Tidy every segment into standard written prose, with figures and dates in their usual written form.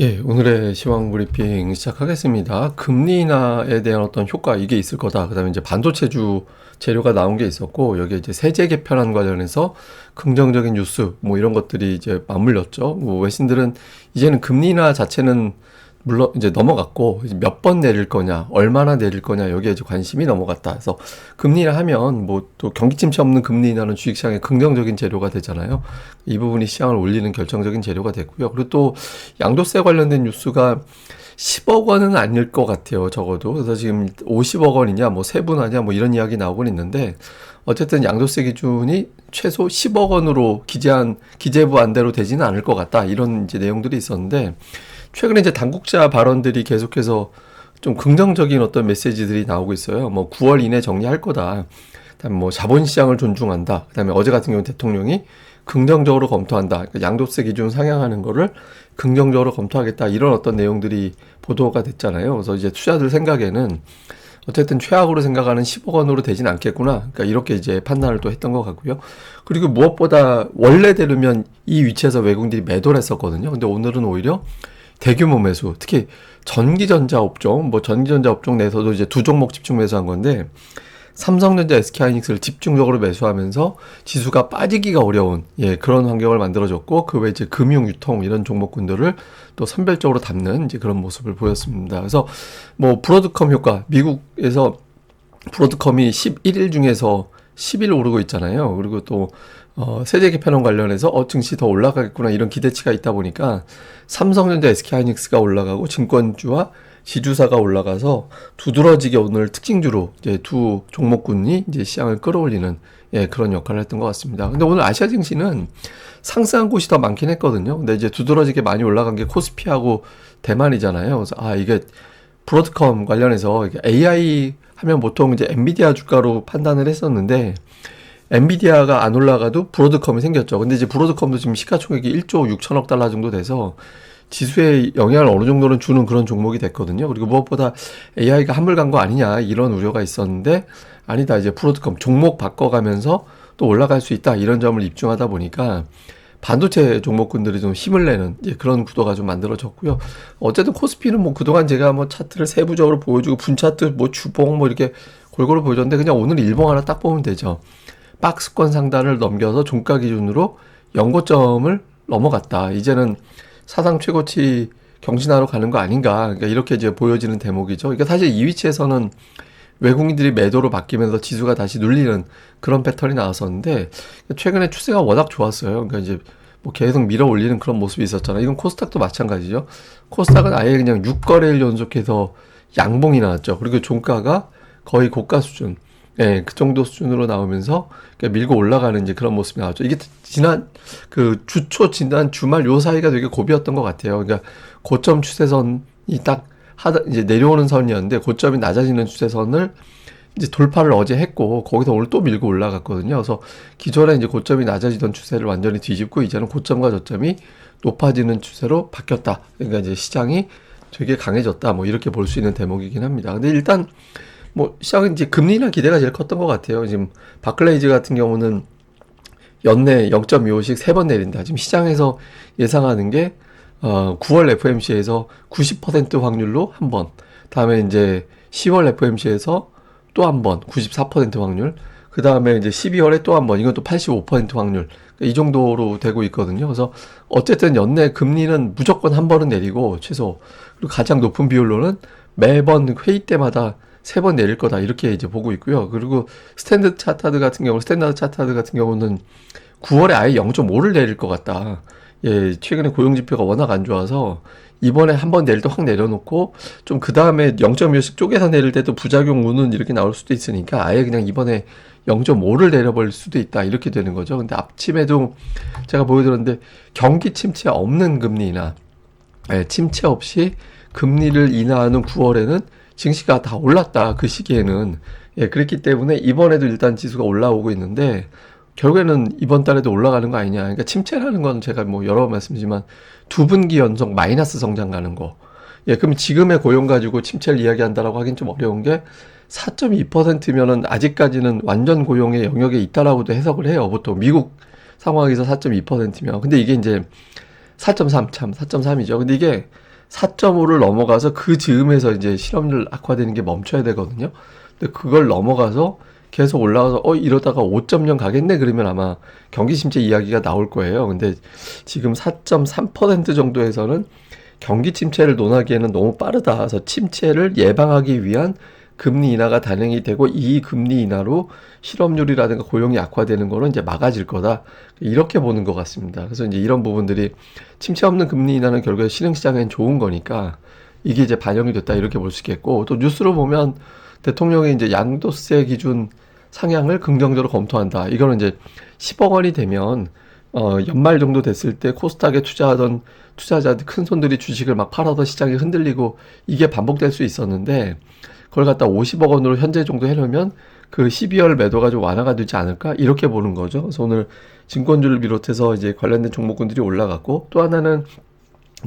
예, 오늘의 시황 브리핑 시작하겠습니다. 금리 인하에 대한 어떤 효과 이게 있을 거다. 그다음에 이제 반도체주 재료가 나온 게 있었고 여기에 이제 세제 개편안 관련해서 긍정적인 뉴스 뭐 이런 것들이 이제 맞물렸죠. 뭐 외신들은 이제는 금리 인하 자체는 물론 이제 넘어갔고 몇 번 내릴 거냐, 얼마나 내릴 거냐 여기에 이제 관심이 넘어갔다. 그래서 금리 인하 하면 뭐 또 경기 침체 없는 금리 인하는 주식시장에 긍정적인 재료가 되잖아요. 이 부분이 시장을 올리는 결정적인 재료가 됐고요. 그리고 또 양도세 관련된 뉴스가 10억 원은 아닐 것 같아요. 적어도. 그래서 지금 50억 원이냐, 뭐 세분화냐, 뭐 이런 이야기 나오곤 있는데 어쨌든 양도세 기준이 최소 10억 원으로 기재부 안대로 되지는 않을 것 같다. 이런 이제 내용들이 있었는데 최근에 이제 당국자 발언들이 계속해서 좀 긍정적인 어떤 메시지들이 나오고 있어요. 뭐 9월 이내 정리할 거다. 그다음에 뭐 자본시장을 존중한다. 그다음에 어제 같은 경우 대통령이 긍정적으로 검토한다. 그러니까 양도세 기준 상향하는 거를 긍정적으로 검토하겠다. 이런 어떤 내용들이 보도가 됐잖아요. 그래서 이제 투자들 생각에는 어쨌든 최악으로 생각하는 10억 원으로 되진 않겠구나. 그러니까 이렇게 이제 판단을 또 했던 것 같고요. 그리고 무엇보다 원래대로면 이 위치에서 외국인들이 매도를 했었거든요. 근데 오늘은 오히려 대규모 매수, 특히 전기전자 업종, 뭐 전기전자 업종 내에서도 이제 두 종목 집중 매수한 건데 삼성전자, SK하이닉스를 집중적으로 매수하면서 지수가 빠지기가 어려운 그런 환경을 만들어줬고 그 외에 이제 금융, 유통 이런 종목군들을 또 선별적으로 담는 이제 그런 모습을 보였습니다. 그래서 뭐 브로드컴 효과, 미국에서 브로드컴이 11일 중에서 10일 오르고 있잖아요. 그리고 또 세제 개편안 관련해서 증시 더 올라가겠구나 이런 기대치가 있다 보니까 삼성전자, SK하이닉스가 올라가고 증권주와 지주사가 올라가서 두드러지게 오늘 특징주로 이제 두 종목군이 이제 시장을 끌어올리는 그런 역할을 했던 것 같습니다. 근데 오늘 아시아 증시는 상승한 곳이 더 많긴 했거든요. 근데 이제 두드러지게 많이 올라간 게 코스피하고 대만이잖아요. 그래서 이게 브로드컴 관련해서 AI 하면 보통 이제 엔비디아 주가로 판단을 했었는데 엔비디아가 안 올라가도 브로드컴이 생겼죠. 근데 이제 브로드컴도 지금 시가총액이 1조 6천억 달러 정도 돼서 지수에 영향을 어느 정도는 주는 그런 종목이 됐거든요. 그리고 무엇보다 AI가 한물 간 거 아니냐 이런 우려가 있었는데 아니다. 이제 브로드컴 종목 바꿔가면서 또 올라갈 수 있다. 이런 점을 입증하다 보니까 반도체 종목군들이 좀 힘을 내는 그런 구도가 좀 만들어졌고요. 어쨌든 코스피는 뭐 그동안 제가 뭐 차트를 세부적으로 보여주고 분차트 뭐 주봉 뭐 이렇게 골고루 보여줬는데 그냥 오늘 일봉 하나 딱 보면 되죠. 박스권 상단을 넘겨서 종가 기준으로 연고점을 넘어갔다. 이제는 사상 최고치 경신하러 가는 거 아닌가. 그러니까 이렇게 이제 보여지는 대목이죠. 그러니까 사실 이 위치에서는 외국인들이 매도로 바뀌면서 지수가 다시 눌리는 그런 패턴이 나왔었는데 최근에 추세가 워낙 좋았어요. 그러니까 이제 뭐 계속 밀어 올리는 그런 모습이 있었잖아요. 이건 코스닥도 마찬가지죠. 코스닥은 아예 그냥 6거래일 연속해서 양봉이 나왔죠. 그리고 종가가 거의 고가 수준. 그 정도 수준으로 나오면서 밀고 올라가는 이제 그런 모습이 나왔죠. 이게 지난 지난 주말 요 사이가 되게 고비였던 것 같아요. 그러니까 고점 추세선이 딱 이제 내려오는 선이었는데 고점이 낮아지는 추세선을 이제 돌파를 어제 했고 거기서 오늘 또 밀고 올라갔거든요. 그래서 기존에 이제 고점이 낮아지던 추세를 완전히 뒤집고 이제는 고점과 저점이 높아지는 추세로 바뀌었다. 그러니까 이제 시장이 되게 강해졌다. 뭐 이렇게 볼 수 있는 대목이긴 합니다. 근데 일단 뭐 시장은 이제 금리 인하 기대가 제일 컸던 것 같아요. 지금 바클레이즈 같은 경우는 연내 0.25씩 3번 내린다. 지금 시장에서 예상하는 게 9월 FMC에서 90% 확률로 한 번, 다음에 이제 10월 FMC에서 또 한 번, 94% 확률, 그 다음에 이제 12월에 또 한 번, 이건 또 85% 확률, 이 정도로 되고 있거든요. 그래서 어쨌든 연내 금리는 무조건 한 번은 내리고 최소, 그리고 가장 높은 비율로는 매번 회의 때마다 3번 내릴 거다 이렇게 이제 보고 있고요. 그리고 스탠다드 차트드 같은 경우는 9월에 아예 0.5를 내릴 것 같다. 최근에 고용 지표가 워낙 안 좋아서 이번에 한 번 내릴 때 확 내려놓고 좀 그 다음에 0.5씩 쪼개서 내릴 때도 부작용 우는 이렇게 나올 수도 있으니까 아예 그냥 이번에 0.5를 내려버릴 수도 있다 이렇게 되는 거죠. 근데 아침에도 제가 보여드렸는데 경기 침체 없는 금리 인하, 침체 없이 금리를 인하하는 9월에는 증시가 다 올랐다. 그 시기에는. 그랬기 때문에 이번에도 일단 지수가 올라오고 있는데 결국에는 이번 달에도 올라가는 거 아니냐. 그러니까 침체라는 건 제가 뭐 여러 번 말씀드리지만 두 분기 연속 마이너스 성장 가는 거. 그럼 지금의 고용 가지고 침체를 이야기한다라고 하긴 좀 어려운 게 4.2%면은 아직까지는 완전 고용의 영역에 있다라고도 해석을 해요. 보통 미국 상황에서 4.2%면. 근데 이게 이제 4.3이죠. 근데 이게 4.5를 넘어가서 그 즈음에서 이제 실업률 악화되는 게 멈춰야 되거든요. 근데 그걸 넘어가서 계속 올라가서 이러다가 5.0 가겠네 그러면 아마 경기 침체 이야기가 나올 거예요. 근데 지금 4.3% 정도에서는 경기 침체를 논하기에는 너무 빠르다. 그래서 침체를 예방하기 위한 금리 인하가 단행이 되고 이 금리 인하로 실업률이라든가 고용이 악화되는 거는 이제 막아질 거다. 이렇게 보는 것 같습니다. 그래서 이제 이런 부분들이 침체 없는 금리 인하는 결국에 신흥시장엔 좋은 거니까 이게 이제 반영이 됐다 이렇게 볼 수 있겠고 또 뉴스로 보면 대통령이 이제 양도세 기준 상향을 긍정적으로 검토한다. 이거는 이제 10억 원이 되면 연말 정도 됐을 때 코스닥에 투자하던 투자자들 큰 손들이 주식을 막 팔아서 시장이 흔들리고 이게 반복될 수 있었는데 그걸 갖다 50억 원으로 현재 정도 해놓으면 그 12월 매도가 좀 완화가 되지 않을까 이렇게 보는 거죠. 그래서 오늘 증권주를 비롯해서 이제 관련된 종목군들이 올라갔고 또 하나는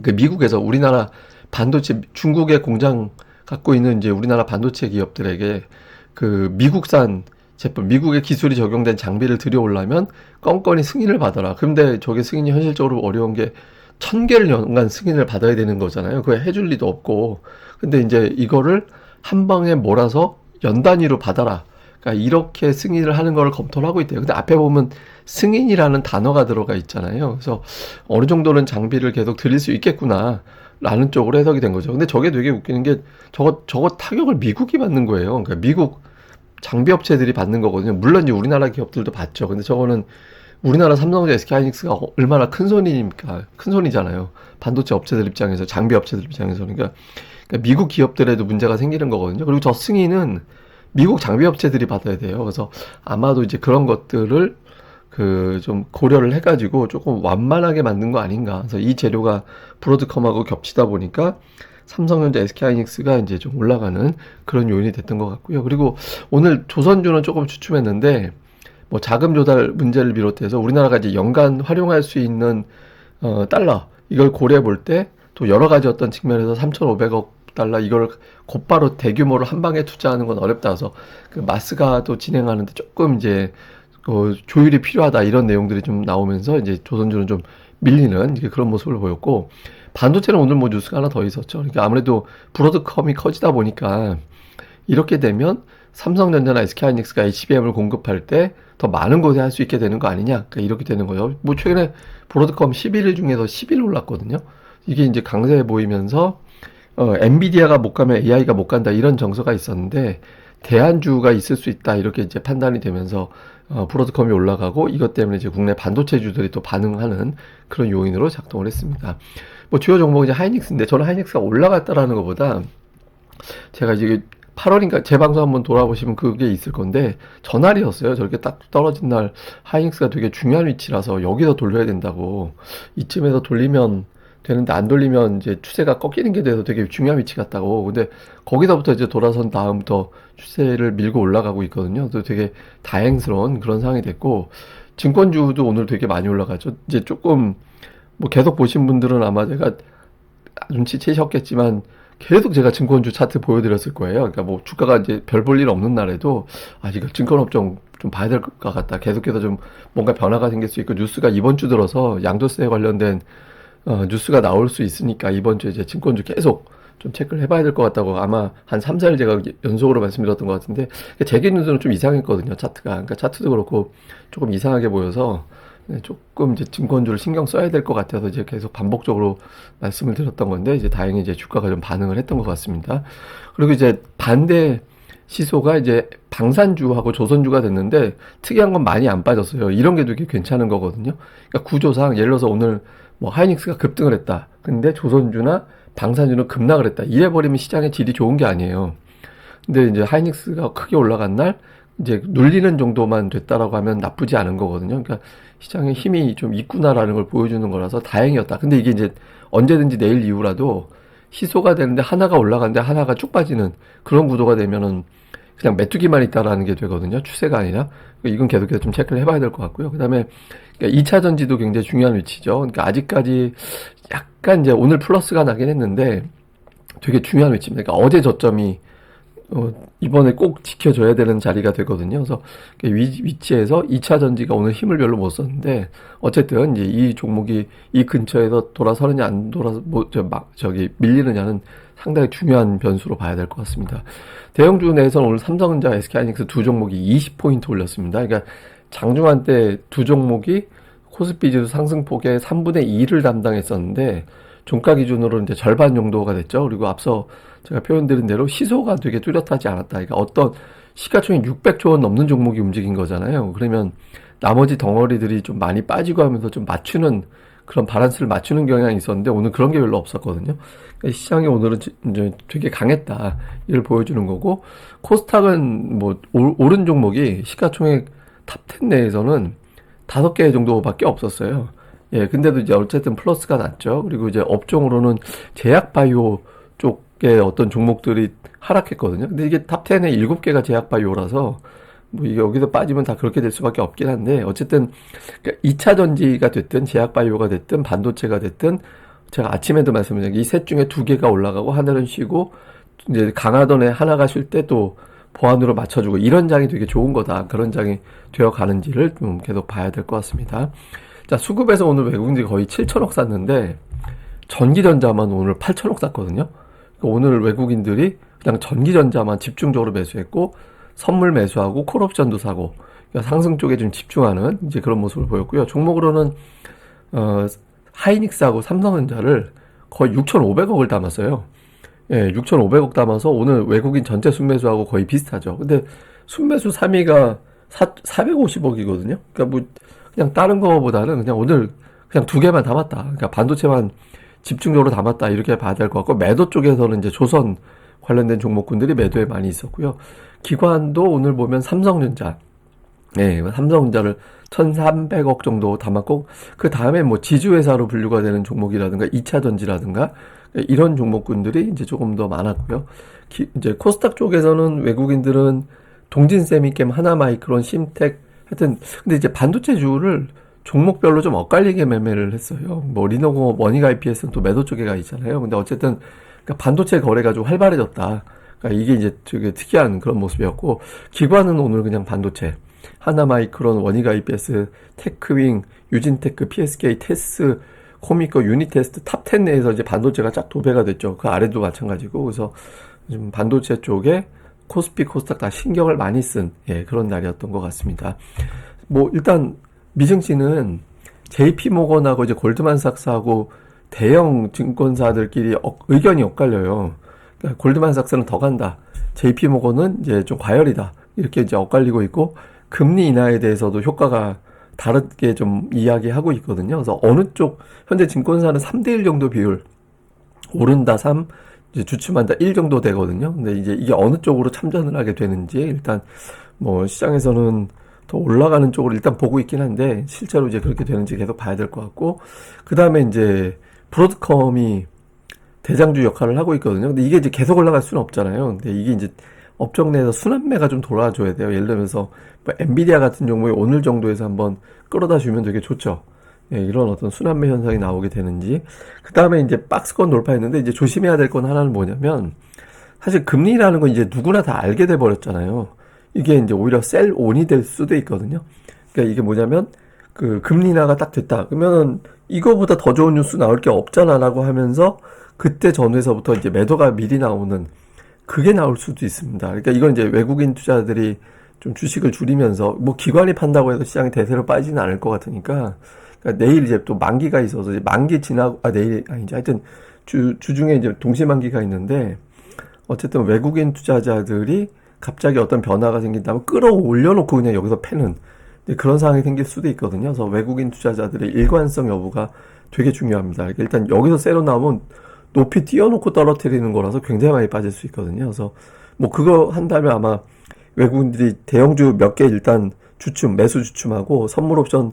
그 미국에서 우리나라 반도체 중국의 공장 갖고 있는 이제 우리나라 반도체 기업들에게 그 미국산 제품, 미국의 기술이 적용된 장비를 들여오려면 건건이 승인을 받아라. 그런데 저게 승인이 현실적으로 어려운 게 1000개를 연간 승인을 받아야 되는 거잖아요. 그거 해줄 리도 없고. 근데 이제 이거를 한 방에 몰아서 연 단위로 받아라. 그러니까 이렇게 승인을 하는 걸 검토를 하고 있대요. 근데 앞에 보면 승인이라는 단어가 들어가 있잖아요. 그래서 어느 정도는 장비를 계속 드릴 수 있겠구나. 라는 쪽으로 해석이 된 거죠. 근데 저게 되게 웃기는 게 저거 타격을 미국이 받는 거예요. 그러니까 미국 장비 업체들이 받는 거거든요. 물론 이제 우리나라 기업들도 받죠. 근데 저거는 우리나라 삼성전자, SK하이닉스가 얼마나 큰 손이니까 큰 손이잖아요. 반도체 업체들 입장에서 장비 업체들 입장에서 그러니까 미국 기업들에도 문제가 생기는 거거든요. 그리고 저 승인은 미국 장비 업체들이 받아야 돼요. 그래서 아마도 이제 그런 것들을 그 좀 고려를 해가지고 조금 완만하게 만든 거 아닌가. 그래서 이 재료가 브로드컴하고 겹치다 보니까 삼성전자, SK하이닉스가 이제 좀 올라가는 그런 요인이 됐던 것 같고요. 그리고 오늘 조선주는 조금 주춤했는데 뭐 자금 조달 문제를 비롯해서 우리나라가 이제 연간 활용할 수 있는 달러 이걸 고려해 볼 때 또 여러 가지 어떤 측면에서 3,500억 달러 이걸 곧바로 대규모로 한 방에 투자하는 건 어렵다. 그래서 그 마스가 또 진행하는데 조금 이제 조율이 필요하다 이런 내용들이 좀 나오면서 이제 조선주는 좀 밀리는 그런 모습을 보였고 반도체는 오늘 뭐 뉴스가 하나 더 있었죠. 그러니까 아무래도 브로드컴이 커지다 보니까 이렇게 되면 삼성전자나 SK하이닉스가 HBM을 공급할 때 더 많은 곳에 할 수 있게 되는 거 아니냐. 그러니까 이렇게 되는 거예요. 뭐 최근에 브로드컴 11일 중에서 10일 올랐거든요. 이게 이제 강세해 보이면서 엔비디아가 못 가면 AI가 못 간다 이런 정서가 있었는데 대안주가 있을 수 있다 이렇게 이제 판단이 되면서 브로드컴이 올라가고 이것 때문에 이제 국내 반도체주들이 또 반응하는 그런 요인으로 작동을 했습니다. 뭐 주요 종목은 이제 하이닉스인데 저는 하이닉스가 올라갔다라는 것보다 제가 이제 8월인가 제 방송 한번 돌아보시면 그게 있을 건데 전날이었어요. 저렇게 딱 떨어진 날 하이닉스가 되게 중요한 위치라서 여기서 돌려야 된다고 이쯤에서 돌리면 되는데 안 돌리면 이제 추세가 꺾이는 게 돼서 되게 중요한 위치 같다고. 근데 거기서부터 이제 돌아선 다음부터 추세를 밀고 올라가고 있거든요. 그래서 되게 다행스러운 그런 상황이 됐고 증권주도 오늘 되게 많이 올라가죠. 이제 조금 뭐 계속 보신 분들은 아마 제가 눈치채셨겠지만 계속 제가 증권주 차트 보여드렸을 거예요. 그러니까 뭐 주가가 이제 별 볼 일 없는 날에도 이거 증권업종 좀 봐야 될 것 같다. 계속해서 좀 뭔가 변화가 생길 수 있고 뉴스가 이번 주 들어서 양도세 관련된 뉴스가 나올 수 있으니까 이번 주에 이제 증권주 계속 좀 체크를 해봐야 될 것 같다고 아마 한 3, 4일 제가 연속으로 말씀드렸던 것 같은데 제 기준으로는 좀 이상했거든요. 차트가. 그러니까 차트도 그렇고 조금 이상하게 보여서 조금 이제 증권주를 신경 써야 될 것 같아서 이제 계속 반복적으로 말씀을 드렸던 건데 이제 다행히 이제 주가가 좀 반응을 했던 것 같습니다. 그리고 이제 반대 시소가 이제 방산주하고 조선주가 됐는데 특이한 건 많이 안 빠졌어요. 이런 게 되게 괜찮은 거거든요. 그러니까 구조상 예를 들어서 오늘 뭐 하이닉스가 급등을 했다. 근데 조선주나 방산주는 급락을 했다. 이래버리면 시장의 질이 좋은 게 아니에요. 근데 이제 하이닉스가 크게 올라간 날 이제 눌리는 정도만 됐다라고 하면 나쁘지 않은 거거든요. 그러니까 시장에 힘이 좀 있구나라는 걸 보여주는 거라서 다행이었다. 근데 이게 이제 언제든지 내일 이후라도 희소가 되는데 하나가 올라가는데 하나가 쭉 빠지는 그런 구도가 되면은 그냥 메뚜기만 있다라는 게 되거든요. 추세가 아니라. 이건 계속해서 좀 체크를 해봐야 될 것 같고요. 그 다음에 2차 전지도 굉장히 중요한 위치죠. 그러니까 아직까지 약간 이제 오늘 플러스가 나긴 했는데 되게 중요한 위치입니다. 그러니까 어제 저점이 이번에 꼭 지켜줘야 되는 자리가 되거든요. 그래서 위치에서 2차 전지가 오늘 힘을 별로 못 썼는데 어쨌든 이제 이 종목이 이 근처에서 돌아서느냐 안 돌아서 밀리느냐는 상당히 중요한 변수로 봐야 될 것 같습니다. 대형주 내에서는 오늘 삼성전자, SK하이닉스 두 종목이 20포인트 올렸습니다. 그러니까 장중한 때 두 종목이 코스피 지수 상승폭의 3분의 2를 담당했었는데 종가 기준으로 이제 절반 정도가 됐죠. 그리고 앞서 제가 표현드린 대로 시소가 되게 뚜렷하지 않았다. 그러니까 어떤 시가총액 600조 원 넘는 종목이 움직인 거잖아요. 그러면 나머지 덩어리들이 좀 많이 빠지고 하면서 좀 맞추는 그런 바란스를 맞추는 경향이 있었는데 오늘 그런 게 별로 없었거든요. 그러니까 시장이 오늘은 이제 되게 강했다. 이를 보여주는 거고 코스닥은 뭐 오른 종목이 시가총액 탑10 내에서는 5개 정도밖에 없었어요. 예, 근데도 이제 어쨌든 플러스가 났죠. 그리고 이제 업종으로는 제약바이오 쪽에 어떤 종목들이 하락했거든요. 근데 이게 탑10에 7개가 제약바이오라서 뭐 이게 여기서 빠지면 다 그렇게 될 수밖에 없긴 한데 어쨌든 2차 전지가 됐든 제약바이오가 됐든 반도체가 됐든 제가 아침에도 말씀드린 이 셋 중에 2개가 올라가고 하나는 쉬고 이제 강하던 애 하나가 쉴 때 또 보완으로 맞춰주고 이런 장이 되게 좋은 거다. 그런 장이 되어 가는지를 좀 계속 봐야 될 것 같습니다. 자, 수급에서 오늘 외국인들이 거의 7천억 샀는데 전기전자만 오늘 8천억 샀거든요. 그러니까 오늘 외국인들이 그냥 전기전자만 집중적으로 매수했고 선물 매수하고 콜옵션도 사고 그러니까 상승 쪽에 좀 집중하는 이제 그런 모습을 보였고요. 종목으로는 하이닉스하고 삼성전자를 거의 6,500억을 담았어요. 예, 6,500억 담아서 오늘 외국인 전체 순매수하고 거의 비슷하죠. 근데 순매수 3위가 450억이거든요. 그러니까 뭐 그냥 다른 거보다는 그냥 오늘 그냥 2개만 담았다. 그러니까 반도체만 집중적으로 담았다. 이렇게 봐야 될 것 같고 매도 쪽에서는 이제 조선 관련된 종목군들이 매도에 많이 있었고요. 기관도 오늘 보면 삼성전자, 네, 삼성전자를 1,300억 정도 담았고 그 다음에 뭐 지주회사로 분류가 되는 종목이라든가 2차 전지라든가 이런 종목군들이 이제 조금 더 많았고요. 이제 코스닥 쪽에서는 외국인들은 동진세미캠, 하나마이크론, 심텍 하여튼 근데 이제 반도체주를 종목별로 좀 엇갈리게 매매를 했어요. 뭐 리노공, 원익 IPS는 또 매도 쪽에 가 있잖아요. 근데 어쨌든 그러니까 반도체 거래가 좀 활발해졌다. 그러니까 이게 이제 되게 특이한 그런 모습이었고 기관은 오늘 그냥 반도체, 하나마이크론, 원익 IPS, 테크윙, 유진테크, PSK, 테스, 코미코, 유니테스트 탑10 내에서 이제 반도체가 쫙 도배가 됐죠. 그 아래도 마찬가지고 그래서 좀 반도체 쪽에 코스피, 코스닥 다 신경을 많이 쓴 예, 그런 날이었던 것 같습니다. 뭐 일단 미증시는 JP모건하고 이제 골드만삭스하고 대형 증권사들끼리 의견이 엇갈려요. 그러니까 골드만삭스는 더 간다. JP모건은 이제 좀 과열이다. 이렇게 이제 엇갈리고 있고 금리 인하에 대해서도 효과가 다르게 좀 이야기하고 있거든요. 그래서 어느 쪽 현재 증권사는 3대1 정도 비율 오른다 3 이제 주춤한다 1 정도 되거든요. 근데 이제 이게 어느 쪽으로 참전을 하게 되는지 일단 뭐 시장에서는 더 올라가는 쪽으로 일단 보고 있긴 한데 실제로 이제 그렇게 되는지 계속 봐야 될 것 같고 그 다음에 이제 브로드컴이 대장주 역할을 하고 있거든요. 근데 이게 이제 계속 올라갈 수는 없잖아요. 근데 이게 이제 업종 내에서 순환매가 좀 돌아줘야 돼요. 예를 들면서 뭐 엔비디아 같은 경우에 오늘 정도에서 한번 끌어다 주면 되게 좋죠. 예, 이런 어떤 순환매 현상이 나오게 되는지. 그 다음에 이제 박스권 돌파했는데 이제 조심해야 될 건 하나는 뭐냐면 사실 금리라는 건 이제 누구나 다 알게 돼 버렸잖아요. 이게 이제 오히려 셀온이 될 수도 있거든요. 그러니까 이게 뭐냐면 그 금리 인하가 딱 됐다. 그러면 이거보다 더 좋은 뉴스 나올 게 없잖아라고 하면서 그때 전후에서부터 이제 매도가 미리 나오는 그게 나올 수도 있습니다. 그러니까 이건 이제 외국인 투자들이 좀 주식을 줄이면서 뭐 기관이 판다고 해서 시장이 대세로 빠지지는 않을 것 같으니까 그러니까 내일 이제 또 만기가 있어서 이제 만기 지나고 내일 아니지 하여튼 주중에 이제 동시만기가 있는데 어쨌든 외국인 투자자들이 갑자기 어떤 변화가 생긴다면 끌어올려놓고 그냥 여기서 패는 그런 상황이 생길 수도 있거든요. 그래서 외국인 투자자들의 일관성 여부가 되게 중요합니다. 그러니까 일단 여기서 새로 나오면 높이 띄워놓고 떨어뜨리는 거라서 굉장히 많이 빠질 수 있거든요. 그래서 뭐 그거 한다면 아마 외국인들이 대형주 몇 개 일단 매수 주춤하고 선물 옵션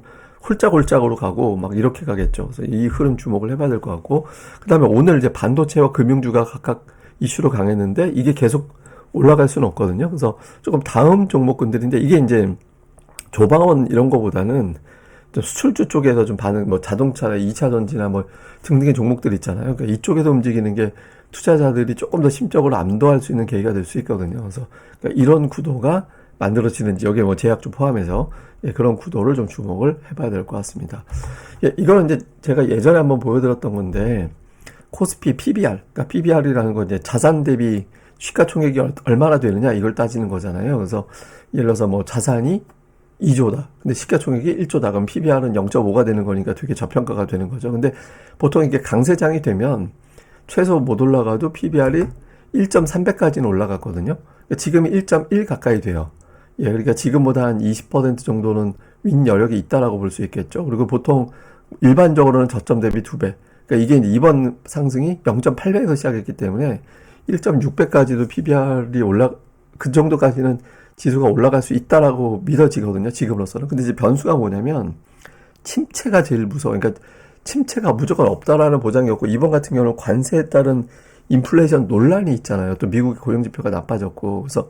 홀짝홀짝으로 가고 막 이렇게 가겠죠. 그래서 이 흐름 주목을 해봐야 될 것 같고 그 다음에 오늘 이제 반도체와 금융주가 각각 이슈로 강했는데 이게 계속 올라갈 수는 없거든요. 그래서 조금 다음 종목군들인데 이게 이제 조방원 이런 거보다는 좀 수출주 쪽에서 좀 반응, 뭐 자동차 2차 전지나 뭐 등등의 종목들 있잖아요. 그러니까 이쪽에서 움직이는 게 투자자들이 조금 더 심적으로 안도할 수 있는 계기가 될 수 있거든요. 그래서 그러니까 이런 구도가 만들어지는지 여기에 뭐 제약주 포함해서 예, 그런 구도를 좀 주목을 해봐야 될 것 같습니다. 예, 이거는 이제 제가 예전에 한번 보여드렸던 건데 코스피 PBR, 그러니까 PBR이라는 건 이제 자산 대비 시가총액이 얼마나 되느냐 이걸 따지는 거잖아요. 그래서 예를 들어서 뭐 자산이 2조다. 근데 시가총액이 1조다. 그럼 PBR은 0.5가 되는 거니까 되게 저평가가 되는 거죠. 근데 보통 이게 강세장이 되면 최소 못 올라가도 PBR이 1.3배까지는 올라갔거든요. 그러니까 지금이 1.1 가까이 돼요. 예, 그러니까 지금보다 한 20% 정도는 윈 여력이 있다라고 볼 수 있겠죠. 그리고 보통 일반적으로는 저점 대비 2배. 그러니까 이게 이제 이번 상승이 0.8배에서 시작했기 때문에 1.6배까지도 PBR이 그 정도까지는 지수가 올라갈 수 있다라고 믿어지거든요. 지금으로서는. 근데 이제 변수가 뭐냐면 침체가 제일 무서워. 그러니까 침체가 무조건 없다라는 보장이 없고 이번 같은 경우는 관세에 따른 인플레이션 논란이 있잖아요. 또 미국의 고용지표가 나빠졌고 그래서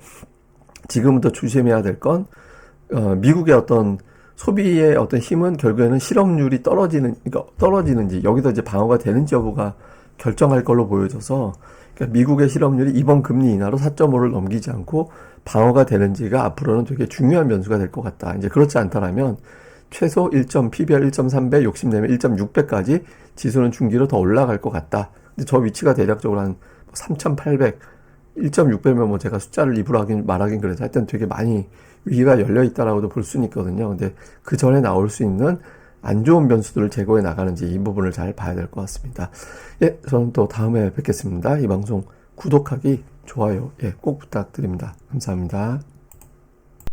지금부터 조심해야 될 건 미국의 어떤 소비의 어떤 힘은 결국에는 실업률이 떨어지는지 여기서 이제 방어가 되는지 여부가 결정할 걸로 보여져서 그러니까 미국의 실업률이 이번 금리 인하로 4.5를 넘기지 않고 방어가 되는지가 앞으로는 되게 중요한 변수가 될 것 같다. 이제 그렇지 않다라면 최소 PBR 1.3배, 욕심내면 1.6배까지 지수는 중기로 더 올라갈 것 같다. 근데 저 위치가 대략적으로 한 3,800, 1.6배면 뭐 제가 숫자를 입으로 말하긴 그래서 하여튼 되게 많이 위기가 열려 있다라고도 볼 수는 있거든요. 근데 그 전에 나올 수 있는 안 좋은 변수들을 제거해 나가는지 이 부분을 잘 봐야 될 것 같습니다. 예, 저는 또 다음에 뵙겠습니다. 이 방송 구독하기, 좋아요, 예, 꼭 부탁드립니다. 감사합니다.